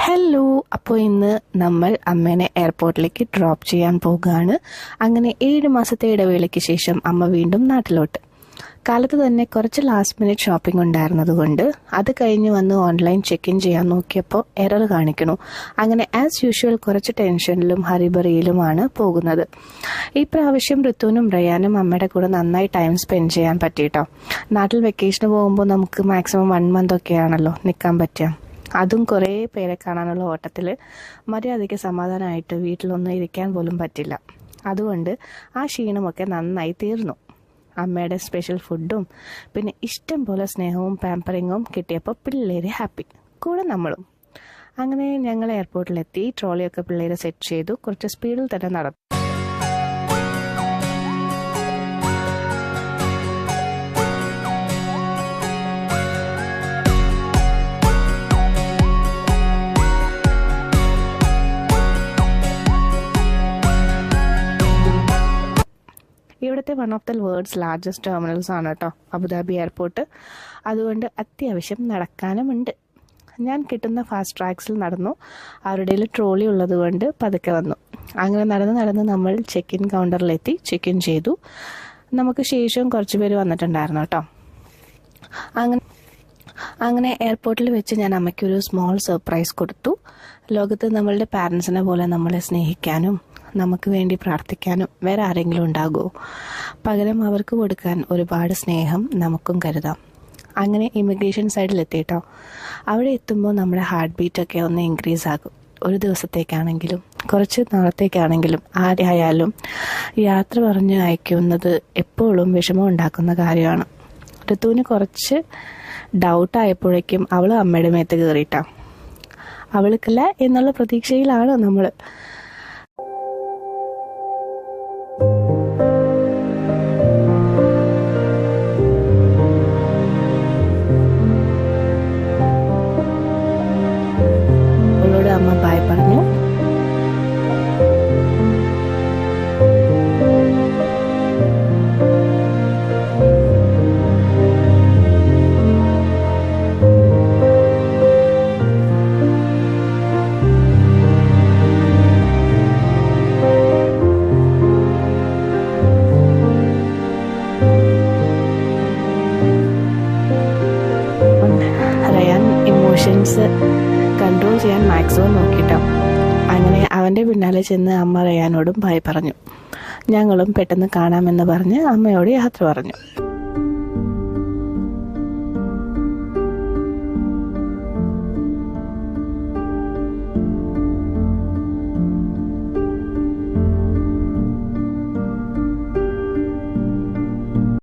Hello, അപ്പോൾ ഇന്ന് നമ്മൾ അമ്മേനെ എയർപോർട്ടിലേക്ക് ഡ്രോപ്പ് ചെയ്യാൻ പോകുകയാണ്. അങ്ങനെ 7 മാസത്തെ ഇടവേളയ്ക്ക് ശേഷം അമ്മ വീണ്ടും നാട്ടിലോട്ട്. കാലത്ത് തന്നെ കുറച്ച് ലാസ്റ്റ് മിനിറ്റ് ഷോപ്പിംഗ് ഉണ്ടായിരുന്നതുകൊണ്ട് അത് കഴിഞ്ഞ് വന്ന് ഓൺലൈൻ ചെക്ക് ഇൻ ചെയ്യാൻ നോക്കിയപ്പോൾ എറർ കാണിക്കണു. അങ്ങനെ ആസ് യൂഷ്വൽ കുറച്ച് ടെൻഷനിലും ഹറിബറിയിലുമാണ് പോകുന്നത്. ഈ പ്രാവശ്യം ഋതുവിനും റയാനും അമ്മയുടെ കൂടെ നന്നായി ടൈം സ്പെൻഡ് ചെയ്യാൻ പറ്റിയിട്ടോ. നാട്ടിൽ വെക്കേഷന് പോകുമ്പോൾ നമുക്ക് മാക്സിമം 1 month ഒക്കെയാണല്ലോ നിൽക്കാൻ പറ്റുക. അതും കുറേ പേരെ കാണാനുള്ള ഓട്ടത്തിൽ മര്യാദയ്ക്ക് സമാധാനമായിട്ട് വീട്ടിലൊന്നും ഇരിക്കാൻ പോലും പറ്റില്ല. അതുകൊണ്ട് ആ ക്ഷീണമൊക്കെ നന്നായി തീർന്നു. അമ്മയുടെ സ്പെഷ്യൽ ഫുഡും പിന്നെ ഇഷ്ടം പോലെ സ്നേഹവും പാമ്പറിങ്ങും കിട്ടിയപ്പോൾ പിള്ളേർ ഹാപ്പി, കൂടെ നമ്മളും. അങ്ങനെ ഞങ്ങൾ എയർപോർട്ടിലെത്തി. ട്രോളിയൊക്കെ പിള്ളേരെ സെറ്റ് ചെയ്തു. കുറച്ച് സ്പീഡിൽ തന്നെ നടന്നു. ഇവിടുത്തെ one of the world's largest terminals ആണ് കേട്ടോ അബുദാബി എയർപോർട്ട്. അതുകൊണ്ട് അത്യാവശ്യം നടക്കാനുമുണ്ട്. ഞാൻ കിട്ടുന്ന ഫാസ്റ്റ് ട്രാക്സിൽ നടന്നു. അവരുടെ ട്രോളി ഉള്ളത് കൊണ്ട് പതുക്കെ വന്നു. അങ്ങനെ നടന്ന് നമ്മൾ ചെക്ക് ഇൻ കൗണ്ടറിലെത്തി. ചെക്ക് ഇൻ ചെയ്തു. നമുക്ക് ശേഷവും കുറച്ച് പേര് വന്നിട്ടുണ്ടായിരുന്നു കേട്ടോ. അങ്ങനെ എയർപോർട്ടിൽ വെച്ച് ഞാൻ അമ്മയ്ക്കൊരു സ്മോൾ സർപ്രൈസ് കൊടുത്തു. ലോകത്ത് നമ്മളുടെ പാരൻസിനെ പോലെ നമ്മളെ സ്നേഹിക്കാനും നമുക്ക് വേണ്ടി പ്രാർത്ഥിക്കാനും വേറെ ആരെങ്കിലും ഉണ്ടാകുമോ? പകരം അവർക്ക് കൊടുക്കാൻ ഒരുപാട് സ്നേഹം നമുക്കും കരുതാം. അങ്ങനെ ഇമിഗ്രേഷൻ സൈഡിലെത്തിയിട്ടോ. അവിടെ എത്തുമ്പോൾ നമ്മുടെ ഹാർട്ട് ബീറ്റൊക്കെ ഒന്ന് ഇൻക്രീസ് ആകും. ഒരു ദിവസത്തേക്കാണെങ്കിലും കുറച്ച് നാളത്തേക്കാണെങ്കിലും ആരായാലും യാത്ര പറഞ്ഞ് അയക്കുന്നത് എപ്പോഴും വിഷമം ഉണ്ടാക്കുന്ന കാര്യമാണ്. ഋതുവിന് കുറച്ച് ഡൗട്ടായപ്പോഴേക്കും അവൾ അമ്മയുടെ മേത്ത് കയറിയിട്ടാ. അവൾക്കല്ല എന്നുള്ള പ്രതീക്ഷയിലാണ് നമ്മൾ. അവളോട് അമ്മ ബായ് പറഞ്ഞു. ഇമോഷൻസ് കൺട്രോൾ ചെയ്യാൻ മാക്സിമം നോക്കിയിട്ടോ. അങ്ങനെ അവൻ്റെ പിന്നാലെ ചെന്ന് അമ്മ റയാനോടും ബായ് പറഞ്ഞു. ഞങ്ങളും പെട്ടെന്ന് കാണാമെന്ന് പറഞ്ഞ് അമ്മയോട് യാത്ര പറഞ്ഞു.